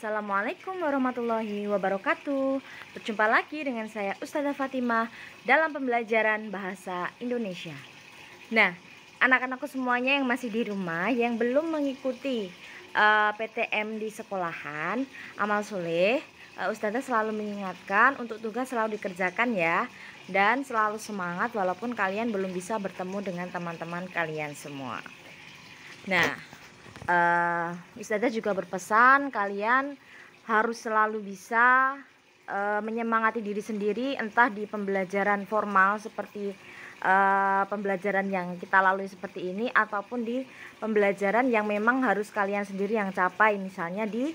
Assalamualaikum warahmatullahi wabarakatuh. Berjumpa lagi dengan saya Ustazah Fatimah dalam pembelajaran bahasa Indonesia. Nah, anak-anakku semuanya yang masih di rumah, yang belum mengikuti PTM di sekolahan, amal soleh, Ustazah selalu mengingatkan untuk tugas selalu dikerjakan ya. Dan selalu semangat walaupun kalian belum bisa bertemu dengan teman-teman kalian semua. Nah, Ustazah juga berpesan kalian harus selalu bisa menyemangati diri sendiri, entah di pembelajaran formal seperti pembelajaran yang kita lalui seperti ini, ataupun di pembelajaran yang memang harus kalian sendiri yang capai, misalnya di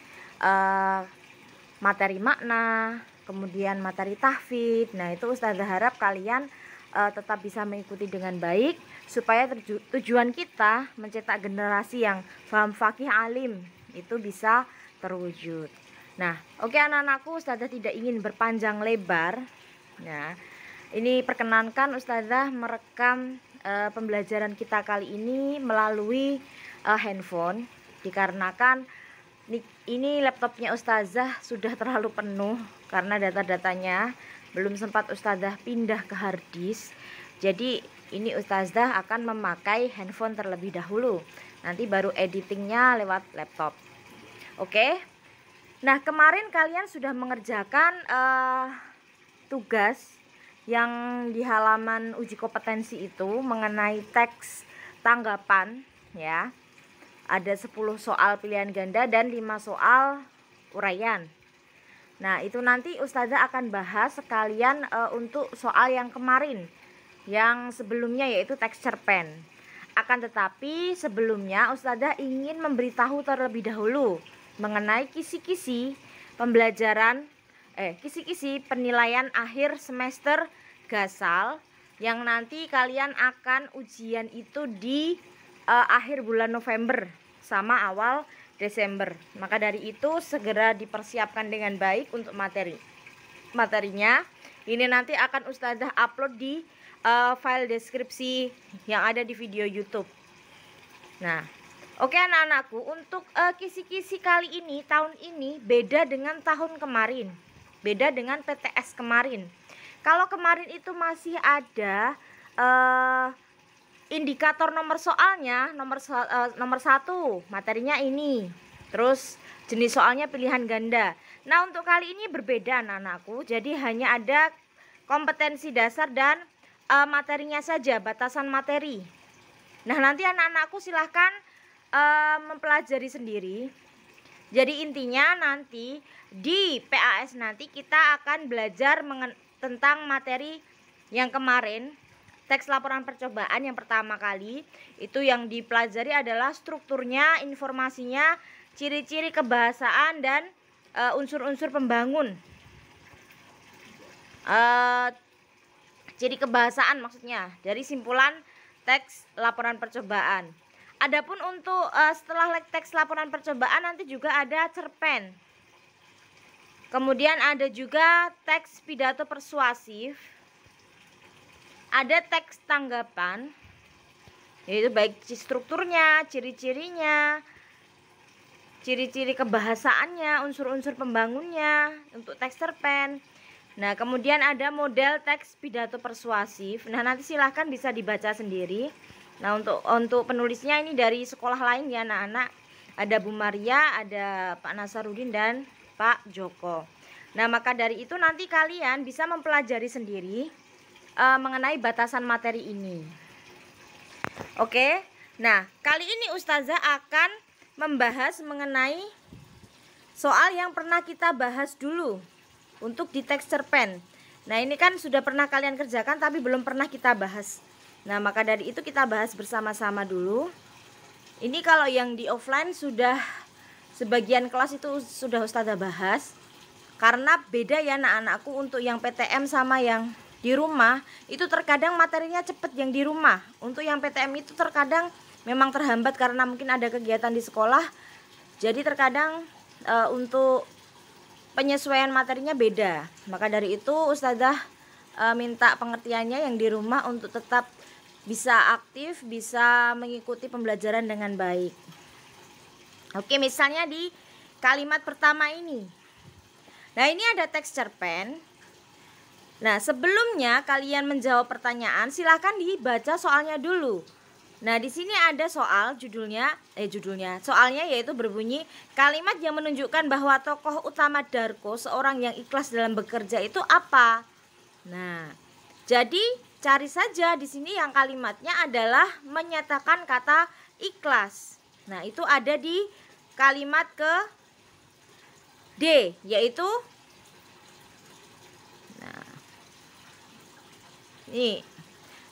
materi makna, kemudian materi tahfidz. Nah, itu Ustazah harap kalian tetap bisa mengikuti dengan baik supaya tujuan kita mencetak generasi yang faham fakih alim itu bisa terwujud. Nah, oke anak-anakku, Ustazah tidak ingin berpanjang lebar. Nah, ini perkenankan Ustazah merekam pembelajaran kita kali ini melalui handphone, dikarenakan ini laptopnya Ustazah sudah terlalu penuh karena data-datanya belum sempat Ustazah pindah ke hard disk. Jadi ini Ustazah akan memakai handphone terlebih dahulu, nanti baru editingnya lewat laptop. Oke. Nah, kemarin kalian sudah mengerjakan tugas yang di halaman uji kompetensi itu mengenai teks tanggapan ya. Ada 10 soal pilihan ganda dan 5 soal uraian. Nah, itu nanti Ustazah akan bahas sekalian untuk soal yang kemarin, yang sebelumnya, yaitu teks cerpen. Akan tetapi sebelumnya Ustazah ingin memberitahu terlebih dahulu mengenai kisi-kisi pembelajaran kisi-kisi penilaian akhir semester Gasal yang nanti kalian akan ujian itu di akhir bulan November sama awal Desember. Maka dari itu segera dipersiapkan dengan baik untuk materinya. Ini nanti akan Ustazah upload di file deskripsi yang ada di video YouTube. Nah, oke anak-anakku, untuk kisi-kisi kali ini, tahun ini beda dengan tahun kemarin, beda dengan PTS kemarin. Kalau kemarin itu masih ada indikator nomor soalnya, nomor 1 materinya ini, terus jenis soalnya pilihan ganda. Nah, untuk kali ini berbeda anak-anakku, jadi hanya ada kompetensi dasar dan materinya saja, batasan materi. Nah, nanti anak-anakku silahkan mempelajari sendiri. Jadi intinya nanti di PAS nanti kita akan belajar tentang materi yang kemarin, teks laporan percobaan yang pertama kali. Itu yang dipelajari adalah strukturnya, informasinya, ciri-ciri kebahasaan, dan unsur-unsur pembangun. Ciri kebahasaan maksudnya dari simpulan teks laporan percobaan. Adapun untuk setelah teks laporan percobaan nanti juga ada cerpen. Kemudian ada juga teks pidato persuasif. Ada teks tanggapan, yaitu baik strukturnya, ciri-cirinya, ciri-ciri kebahasaannya, unsur-unsur pembangunnya untuk teks cerpen. Nah, kemudian ada model teks pidato persuasif. Nah, nanti silahkan bisa dibaca sendiri. Nah, untuk penulisnya ini dari sekolah lain ya anak-anak. Ada Bu Maria, ada Pak Nasarudin, dan Pak Joko. Nah, maka dari itu nanti kalian bisa mempelajari sendiri mengenai batasan materi ini. Oke. Nah, kali ini Ustazah akan membahas mengenai soal yang pernah kita bahas dulu untuk di teks cerpen. Nah, ini kan sudah pernah kalian kerjakan tapi belum pernah kita bahas. Nah, maka dari itu kita bahas bersama-sama dulu. Ini kalau yang di offline sudah sebagian kelas itu sudah Ustazah bahas. Karena beda ya anak-anakku, untuk yang PTM sama yang di rumah itu terkadang materinya cepet yang di rumah. Untuk yang PTM itu terkadang memang terhambat karena mungkin ada kegiatan di sekolah. Jadi terkadang untuk penyesuaian materinya beda. Maka dari itu Ustazah minta pengertiannya yang di rumah untuk tetap bisa aktif, bisa mengikuti pembelajaran dengan baik. Oke, misalnya di kalimat pertama ini. Nah, ini ada teks cerpen. Nah, sebelumnya kalian menjawab pertanyaan, silahkan dibaca soalnya dulu. Nah, di sini ada soal soalnya yaitu berbunyi kalimat yang menunjukkan bahwa tokoh utama Darko seorang yang ikhlas dalam bekerja itu apa? Nah, jadi cari saja di sini yang kalimatnya adalah menyatakan kata ikhlas. Nah, itu ada di kalimat ke D, yaitu ini.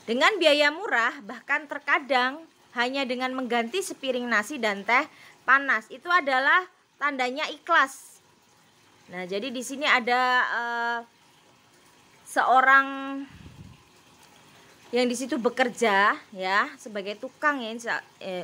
Dengan biaya murah, bahkan terkadang hanya dengan mengganti sepiring nasi dan teh panas, itu adalah tandanya ikhlas. Nah, jadi di sini ada seorang yang di situ bekerja ya sebagai tukang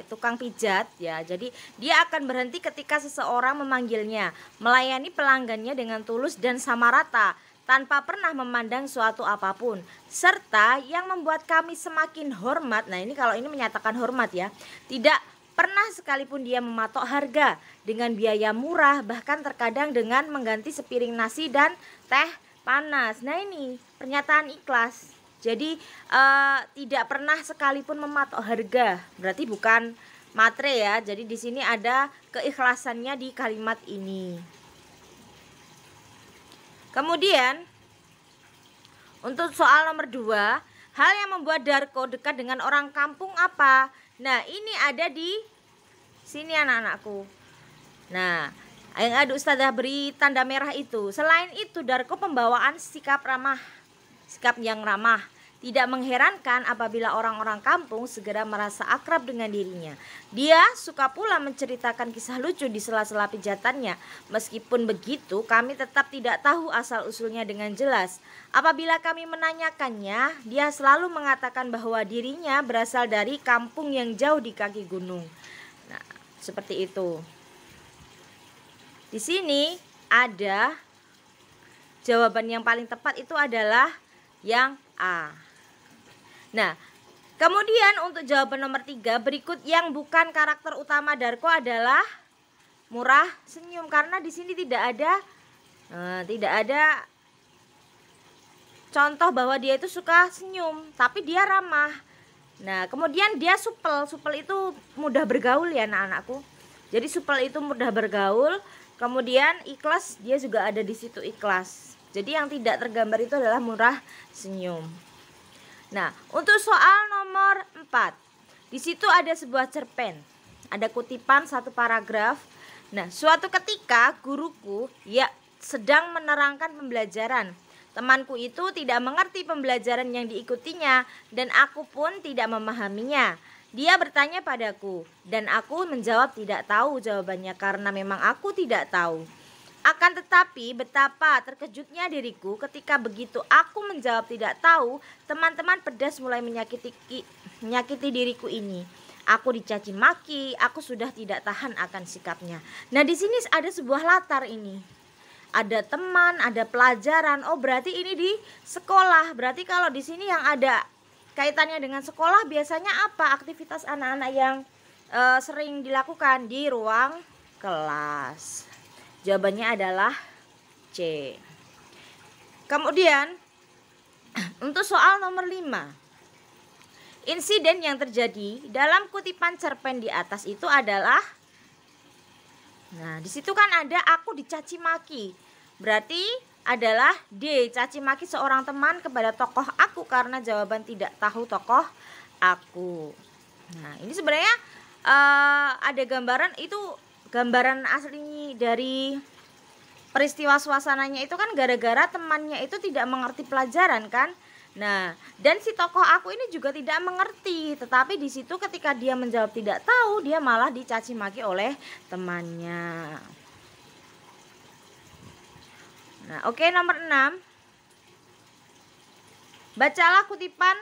tukang pijat ya. Jadi dia akan berhenti ketika seseorang memanggilnya, melayani pelanggannya dengan tulus dan sama rata tanpa pernah memandang suatu apapun, serta yang membuat kami semakin hormat. Nah, ini kalau ini menyatakan hormat ya. Tidak pernah sekalipun dia mematok harga dengan biaya murah, bahkan terkadang dengan mengganti sepiring nasi dan teh panas. Nah, ini pernyataan ikhlas. Jadi tidak pernah sekalipun mematok harga. Berarti bukan matre ya. Jadi di sini ada keikhlasannya di kalimat ini. Kemudian untuk soal nomor 2, hal yang membuat Darko dekat dengan orang kampung apa? Nah, ini ada di sini anak-anakku. Nah, yang ada Ustazah beri tanda merah itu. Selain itu, Darko pembawaan sikap yang ramah. Tidak mengherankan apabila orang-orang kampung segera merasa akrab dengan dirinya. Dia suka pula menceritakan kisah lucu di sela-sela pijatannya. Meskipun begitu, kami tetap tidak tahu asal-usulnya dengan jelas. Apabila kami menanyakannya, dia selalu mengatakan bahwa dirinya berasal dari kampung yang jauh di kaki gunung. Nah, seperti itu. Di sini ada jawaban yang paling tepat itu adalah yang A. Nah, kemudian untuk jawaban nomor 3 berikut yang bukan karakter utama Darko adalah murah senyum, karena di sini tidak ada contoh bahwa dia itu suka senyum, tapi dia ramah. Nah, kemudian dia supel itu mudah bergaul ya anak-anakku. Jadi supel itu mudah bergaul, kemudian ikhlas, dia juga ada di situ ikhlas. Jadi yang tidak tergambar itu adalah murah senyum. Nah, untuk soal nomor 4, di situ ada sebuah cerpen, ada kutipan satu paragraf. Nah, suatu ketika guruku sedang menerangkan pembelajaran. Temanku itu tidak mengerti pembelajaran yang diikutinya dan aku pun tidak memahaminya. Dia bertanya padaku dan aku menjawab tidak tahu jawabannya karena memang aku tidak tahu. Akan tetapi betapa terkejutnya diriku ketika begitu aku menjawab tidak tahu, teman-teman pedas mulai menyakiti diriku ini. Aku dicaci maki, aku sudah tidak tahan akan sikapnya. Nah, di sini ada sebuah latar ini. Ada teman, ada pelajaran. Oh, berarti ini di sekolah. Berarti kalau di sini yang ada kaitannya dengan sekolah biasanya apa aktivitas anak-anak yang sering dilakukan di ruang kelas? Jawabannya adalah C. Kemudian untuk soal nomor 5, insiden yang terjadi dalam kutipan cerpen di atas itu adalah, nah, di situ kan ada aku dicaci maki. Berarti adalah D, caci maki seorang teman kepada tokoh aku karena jawaban tidak tahu tokoh aku. Nah, ini sebenarnya ada gambaran, itu gambaran asli dari peristiwa suasananya itu kan gara-gara temannya itu tidak mengerti pelajaran kan. Nah, dan si tokoh aku ini juga tidak mengerti, tetapi di situ ketika dia menjawab tidak tahu, dia malah dicaci maki oleh temannya. Nah, oke, nomor 6. Bacalah kutipan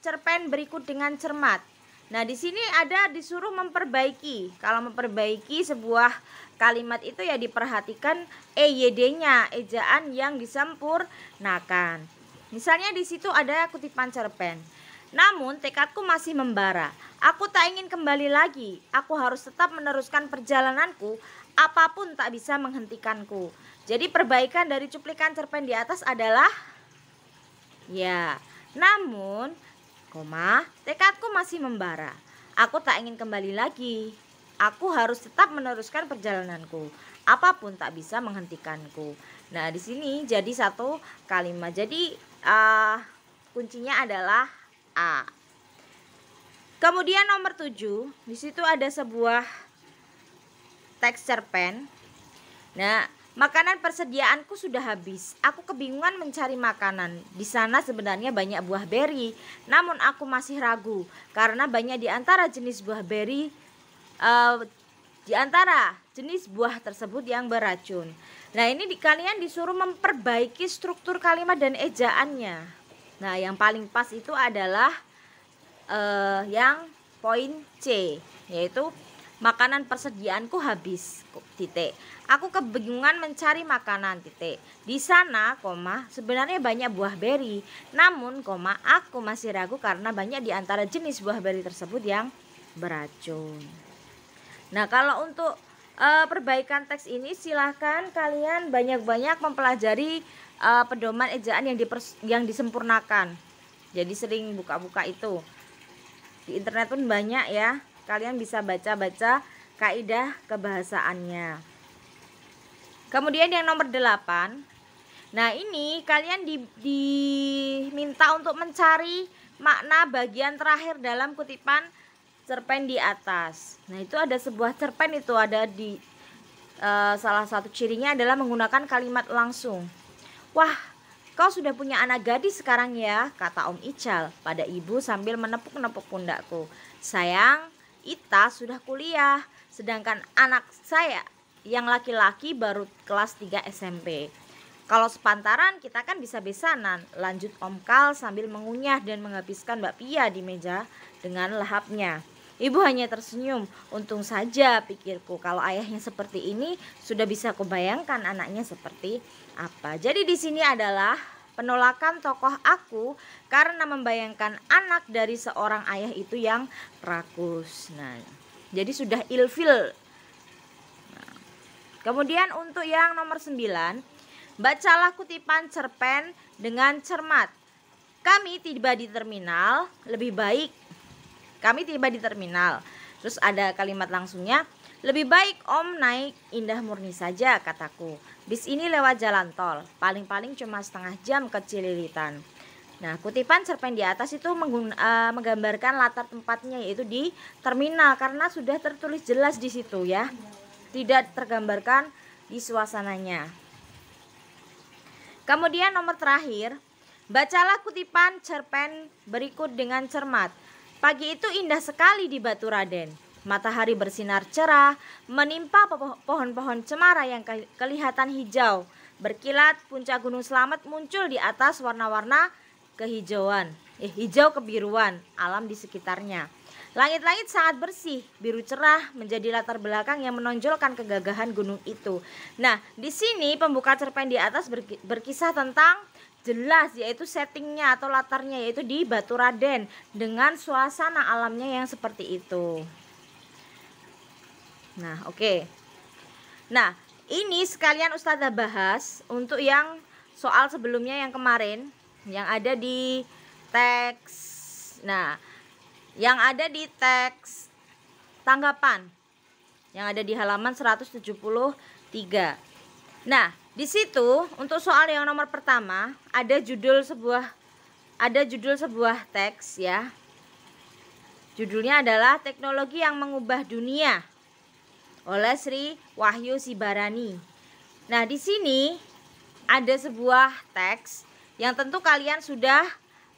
cerpen berikut dengan cermat. Nah, di sini ada disuruh memperbaiki. Kalau memperbaiki sebuah kalimat itu ya diperhatikan EYD-nya, ejaan yang disempurnakan. Misalnya di situ ada kutipan cerpen. Namun tekadku masih membara. Aku tak ingin kembali lagi. Aku harus tetap meneruskan perjalananku. Apapun tak bisa menghentikanku. Jadi perbaikan dari cuplikan cerpen di atas adalah ya, namun, tekadku masih membara. Aku tak ingin kembali lagi. Aku harus tetap meneruskan perjalananku. Apapun tak bisa menghentikanku. Nah, di sini jadi satu kalimat. Jadi kuncinya adalah A. Kemudian nomor 7, di situ ada sebuah teks cerpen. Nah, makanan persediaanku sudah habis. Aku kebingungan mencari makanan. Di sana sebenarnya banyak buah beri, namun aku masih ragu karena banyak di antara jenis buah beri tersebut yang beracun. Nah, ini kalian disuruh memperbaiki struktur kalimat dan ejaannya. Nah, yang paling pas itu adalah yang poin C, yaitu makanan persediaanku habis, titik. Aku kebingungan mencari makanan, titik. Di sana, sebenarnya banyak buah beri, namun, aku masih ragu karena banyak di antara jenis buah beri tersebut yang beracun. Nah, kalau untuk perbaikan teks ini silahkan kalian banyak-banyak mempelajari pedoman ejaan yang disempurnakan. Jadi sering buka-buka itu. Di internet pun banyak ya. Kalian bisa baca-baca kaidah kebahasaannya. Kemudian yang nomor 8. Nah, ini kalian diminta untuk mencari makna bagian terakhir dalam kutipan cerpen di atas. Nah, itu ada sebuah cerpen itu ada di salah satu cirinya adalah menggunakan kalimat langsung. Wah, kau sudah punya anak gadis sekarang ya, kata Om Ical pada ibu sambil menepuk-nepuk pundakku. Sayang, Ita sudah kuliah, sedangkan anak saya yang laki-laki baru kelas 3 SMP. Kalau sepantaran kita kan bisa besanan, lanjut Om Kal sambil mengunyah dan menghabiskan bakpia di meja dengan lahapnya. Ibu hanya tersenyum. Untung saja, pikirku, kalau ayahnya seperti ini sudah bisa kubayangkan anaknya seperti apa. Jadi di sini adalah penolakan tokoh aku karena membayangkan anak dari seorang ayah itu yang rakus. Nah, jadi sudah ilfil. Nah, kemudian untuk yang nomor 9, bacalah kutipan cerpen dengan cermat. Kami tiba di terminal, lebih baik. Kami tiba di terminal. Terus ada kalimat langsungnya, lebih baik Om naik Indah Murni saja, kataku. Bis ini lewat jalan tol, paling-paling cuma setengah jam ke Cililitan. Nah, kutipan cerpen di atas itu menggambarkan latar tempatnya, yaitu di terminal, karena sudah tertulis jelas di situ ya. Tidak tergambarkan di suasananya. Kemudian nomor terakhir, bacalah kutipan cerpen berikut dengan cermat. Pagi itu indah sekali di Batu Raden. Matahari bersinar cerah, menimpa pohon-pohon cemara yang kelihatan hijau. Berkilat, puncak Gunung Slamet muncul di atas warna-warna kehijauan, hijau kebiruan alam di sekitarnya. Langit-langit sangat bersih, biru cerah menjadi latar belakang yang menonjolkan kegagahan gunung itu. Nah, di sini pembuka cerpen di atas berkisah tentang jelas, yaitu settingnya atau latarnya yaitu di Batu Raden dengan suasana alamnya yang seperti itu. Nah, oke. Nah, ini sekalian Ustazah bahas untuk yang soal sebelumnya yang kemarin yang ada di teks. Nah, yang ada di teks tanggapan yang ada di halaman 173. Nah, di situ untuk soal yang nomor pertama ada judul sebuah teks ya. Judulnya adalah Teknologi yang Mengubah Dunia oleh Sri Wahyu Sibarani. Nah, di sini ada sebuah teks yang tentu kalian sudah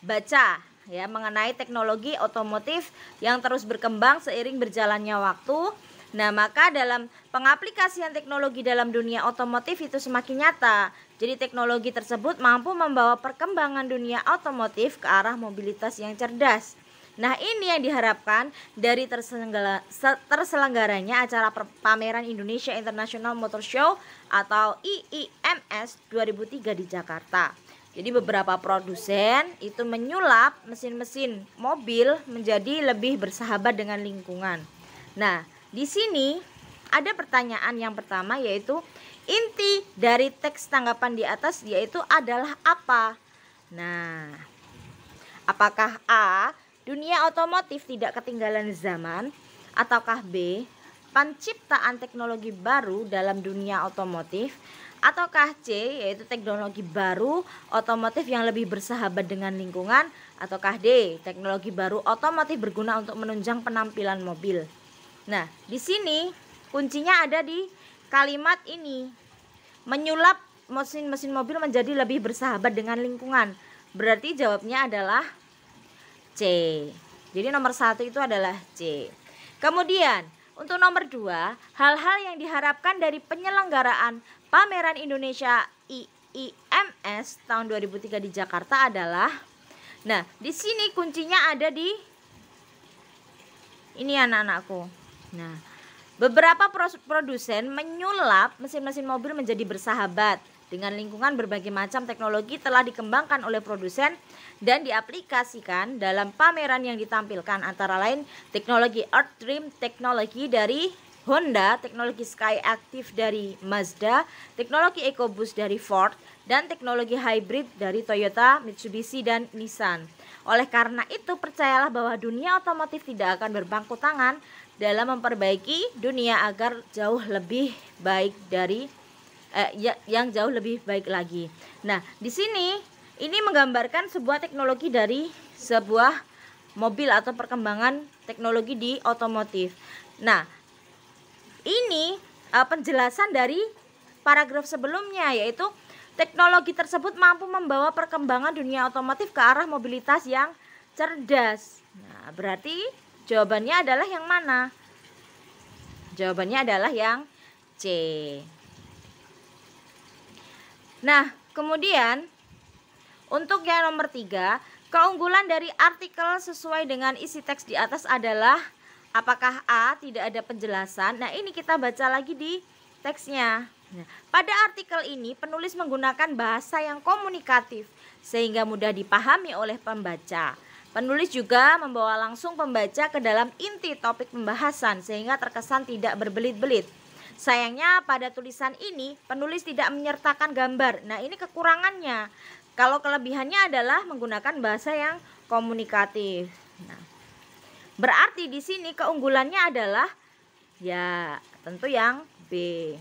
baca ya, mengenai teknologi otomotif yang terus berkembang seiring berjalannya waktu. Nah, maka dalam pengaplikasian teknologi dalam dunia otomotif itu semakin nyata. Jadi teknologi tersebut mampu membawa perkembangan dunia otomotif ke arah mobilitas yang cerdas. Nah, ini yang diharapkan dari terselenggaranya acara pameran Indonesia International Motor Show atau IIMS 2003 di Jakarta. Jadi beberapa produsen itu menyulap mesin-mesin mobil menjadi lebih bersahabat dengan lingkungan. Nah, di sini ada pertanyaan yang pertama, yaitu inti dari teks tanggapan di atas yaitu adalah apa? Nah, apakah A, dunia otomotif tidak ketinggalan zaman, ataukah B, penciptaan teknologi baru dalam dunia otomotif, ataukah C, yaitu teknologi baru otomotif yang lebih bersahabat dengan lingkungan, ataukah D, teknologi baru otomotif berguna untuk menunjang penampilan mobil. Nah, di sini kuncinya ada di kalimat ini, menyulap mesin-mesin mobil menjadi lebih bersahabat dengan lingkungan. Berarti jawabnya adalah C. Jadi nomor 1 itu adalah C. Kemudian untuk nomor 2, hal-hal yang diharapkan dari penyelenggaraan Pameran Indonesia IIMS tahun 2003 di Jakarta adalah, nah di sini kuncinya ada di ini anak-anakku. Nah, beberapa produsen menyulap mesin-mesin mobil menjadi bersahabat dengan lingkungan. Berbagai macam teknologi telah dikembangkan oleh produsen dan diaplikasikan dalam pameran yang ditampilkan, antara lain teknologi Earth Dream teknologi dari Honda, teknologi Sky Active dari Mazda, teknologi EcoBoost dari Ford, dan teknologi hybrid dari Toyota, Mitsubishi, dan Nissan. Oleh karena itu, percayalah bahwa dunia otomotif tidak akan berpangku tangan dalam memperbaiki dunia agar jauh lebih baik dari yang jauh lebih baik lagi. Nah, di sini ini menggambarkan sebuah teknologi dari sebuah mobil atau perkembangan teknologi di otomotif. Nah, ini penjelasan dari paragraf sebelumnya, yaitu teknologi tersebut mampu membawa perkembangan dunia otomotif ke arah mobilitas yang cerdas. Nah, berarti jawabannya adalah yang mana? Jawabannya adalah yang C. Nah, kemudian untuk yang nomor 3, keunggulan dari artikel sesuai dengan isi teks di atas adalah, apakah A, tidak ada penjelasan? Nah, ini kita baca lagi di teksnya. Nah, pada artikel ini penulis menggunakan bahasa yang komunikatif sehingga mudah dipahami oleh pembaca. Penulis juga membawa langsung pembaca ke dalam inti topik pembahasan sehingga terkesan tidak berbelit-belit. Sayangnya pada tulisan ini penulis tidak menyertakan gambar. Nah, ini kekurangannya. Kalau kelebihannya adalah menggunakan bahasa yang komunikatif. Nah, berarti di sini keunggulannya adalah ya tentu yang B.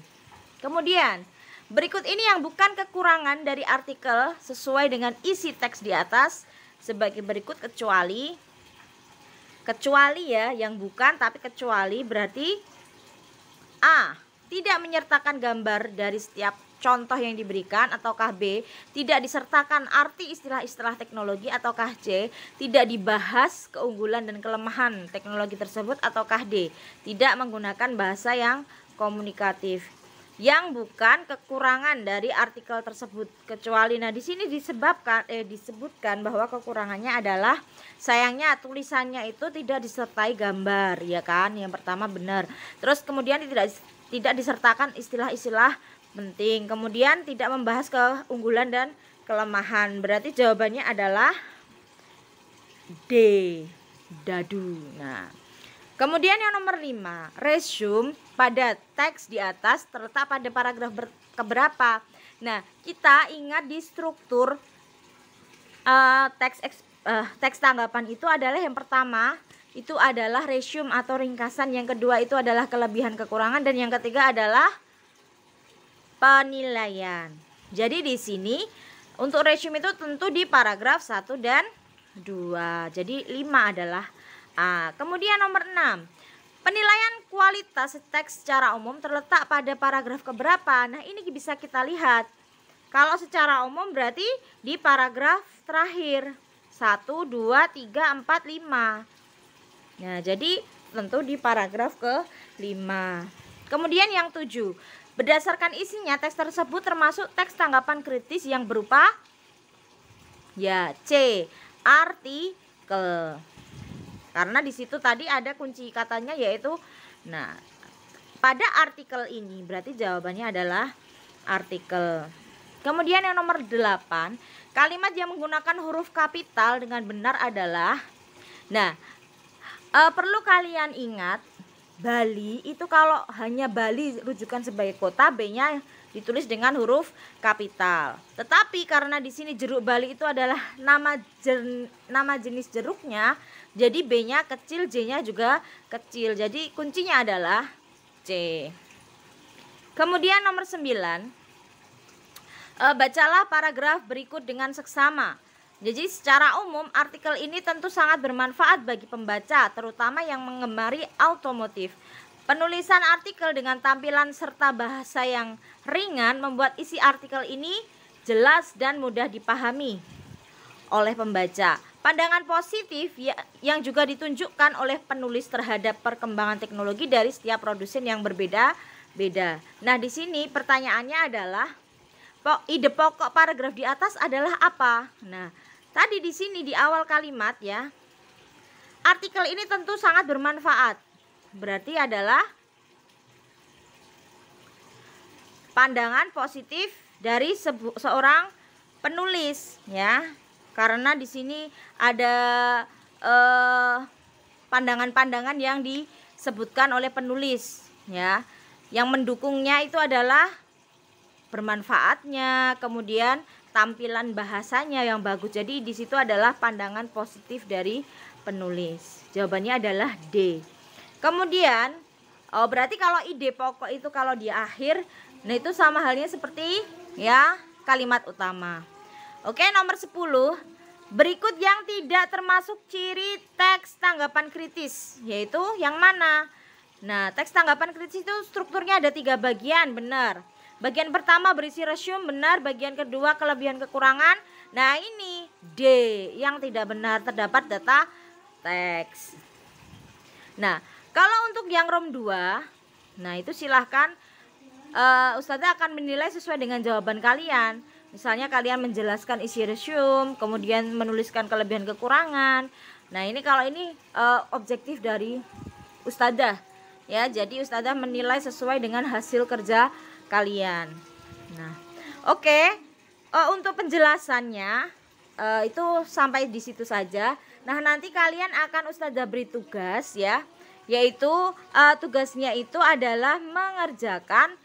Kemudian berikut ini yang bukan kekurangan dari artikel sesuai dengan isi teks di atas sebagai berikut, kecuali ya, yang bukan tapi kecuali berarti A, tidak menyertakan gambar dari setiap contoh yang diberikan, ataukah B, tidak disertakan arti istilah-istilah teknologi, ataukah C, tidak dibahas keunggulan dan kelemahan teknologi tersebut, ataukah D, tidak menggunakan bahasa yang komunikatif. Yang bukan kekurangan dari artikel tersebut kecuali, nah di sini disebutkan bahwa kekurangannya adalah sayangnya tulisannya itu tidak disertai gambar, ya kan? Yang pertama benar. Terus kemudian tidak disertakan istilah-istilah penting. Kemudian tidak membahas keunggulan dan kelemahan. Berarti jawabannya adalah D, dadu. Nah, kemudian yang nomor 5, resume pada teks di atas terletak pada paragraf keberapa? Nah, kita ingat di struktur teks tanggapan itu adalah yang pertama itu adalah resume atau ringkasan, yang kedua itu adalah kelebihan kekurangan, dan yang ketiga adalah penilaian. Jadi di sini untuk resume itu tentu di paragraf 1 dan 2. Jadi 5 adalah A. Kemudian nomor 6, penilaian kualitas teks secara umum terletak pada paragraf keberapa? Nah, ini bisa kita lihat. Kalau secara umum berarti di paragraf terakhir 1, 2, 3, 4, 5. Nah, jadi tentu di paragraf ke-5. Kemudian yang 7, berdasarkan isinya teks tersebut termasuk teks tanggapan kritis yang berupa ya C, artikel. Karena di situ tadi ada kunci katanya yaitu, nah pada artikel ini berarti jawabannya adalah artikel. Kemudian yang nomor 8, Kalimat yang menggunakan huruf kapital dengan benar adalah, nah, perlu kalian ingat, Bali itu kalau hanya Bali rujukan sebagai kota, B-nya ditulis dengan huruf kapital. Tetapi karena di sini jeruk Bali itu adalah nama jenis jeruknya, jadi B-nya kecil, J-nya juga kecil. Jadi kuncinya adalah C. Kemudian nomor 9, bacalah paragraf berikut dengan seksama. Jadi secara umum artikel ini tentu sangat bermanfaat bagi pembaca, terutama yang menggemari otomotif. Penulisan artikel dengan tampilan serta bahasa yang ringan membuat isi artikel ini jelas dan mudah dipahami oleh pembaca. Pandangan positif yang juga ditunjukkan oleh penulis terhadap perkembangan teknologi dari setiap produsen yang berbeda-beda. Nah, di sini pertanyaannya adalah ide pokok paragraf di atas adalah apa? Nah, tadi di sini di awal kalimat ya, artikel ini tentu sangat bermanfaat. Berarti adalah pandangan positif dari seorang penulis ya. Karena di sini ada pandangan-pandangan yang disebutkan oleh penulis ya. Yang mendukungnya itu adalah bermanfaatnya, kemudian tampilan bahasanya yang bagus. Jadi di situ adalah pandangan positif dari penulis. Jawabannya adalah D. Kemudian berarti kalau ide pokok itu kalau di akhir, nah itu sama halnya seperti ya kalimat utama. Oke, nomor 10. Berikut yang tidak termasuk ciri teks tanggapan kritis, yaitu yang mana? Nah, teks tanggapan kritis itu strukturnya ada 3 bagian, benar. Bagian pertama berisi resume, benar. Bagian kedua kelebihan kekurangan. Nah, ini D yang tidak benar, terdapat data teks. Nah, kalau untuk yang ROM 2, nah itu silahkan Ustazah akan menilai sesuai dengan jawaban kalian. Misalnya kalian menjelaskan isi resume, kemudian menuliskan kelebihan kekurangan. Nah, ini kalau ini objektif dari Ustazah ya. Jadi Ustazah menilai sesuai dengan hasil kerja kalian. Nah, oke. Untuk penjelasannya itu sampai di situ saja. Nah, nanti kalian akan Ustazah beri tugas ya, yaitu tugasnya itu adalah mengerjakan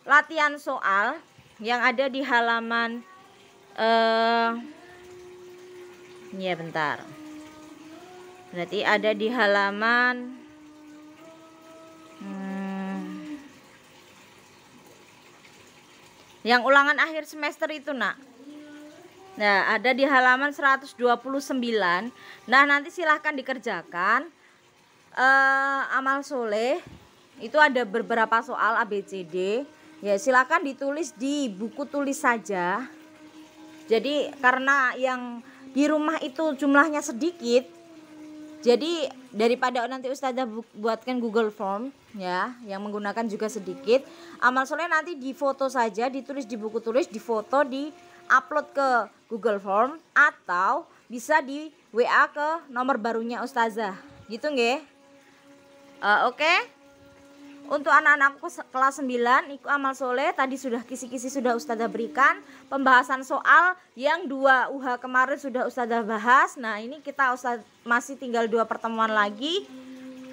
latihan soal yang ada di halaman ya bentar. Berarti ada di halaman yang ulangan akhir semester itu, Nak. Nah, ada di halaman 129. Nah, nanti silahkan dikerjakan amal soleh. Itu ada beberapa soal ABCD. Ya, silakan ditulis di buku tulis saja. Jadi karena yang di rumah itu jumlahnya sedikit, jadi daripada nanti Ustazah buatkan Google Form ya, yang menggunakan juga sedikit, amal soleh nanti difoto saja, ditulis di buku tulis, difoto, di upload ke Google Form, atau bisa di WA ke nomor barunya Ustazah. Gitu nggih? Oke. Untuk anak-anakku kelas 9 ikut amal soleh, tadi sudah kisi-kisi sudah Ustazah berikan. Pembahasan soal yang 2 UH kemarin sudah Ustazah bahas. Nah, ini kita masih tinggal 2 pertemuan lagi.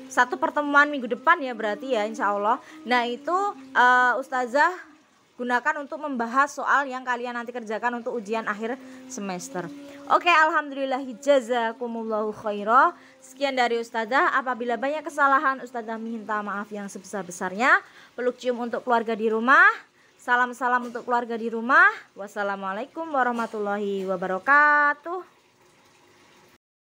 1 pertemuan minggu depan ya berarti ya, insya Allah. Nah, itu Ustazah gunakan untuk membahas soal yang kalian nanti kerjakan untuk ujian akhir semester. Oke, alhamdulillah, jazakumullahu khairah. Sekian dari Ustazah. Apabila banyak kesalahan, Ustazah minta maaf yang sebesar-besarnya. Peluk cium untuk keluarga di rumah. Salam-salam untuk keluarga di rumah. Wassalamualaikum warahmatullahi wabarakatuh.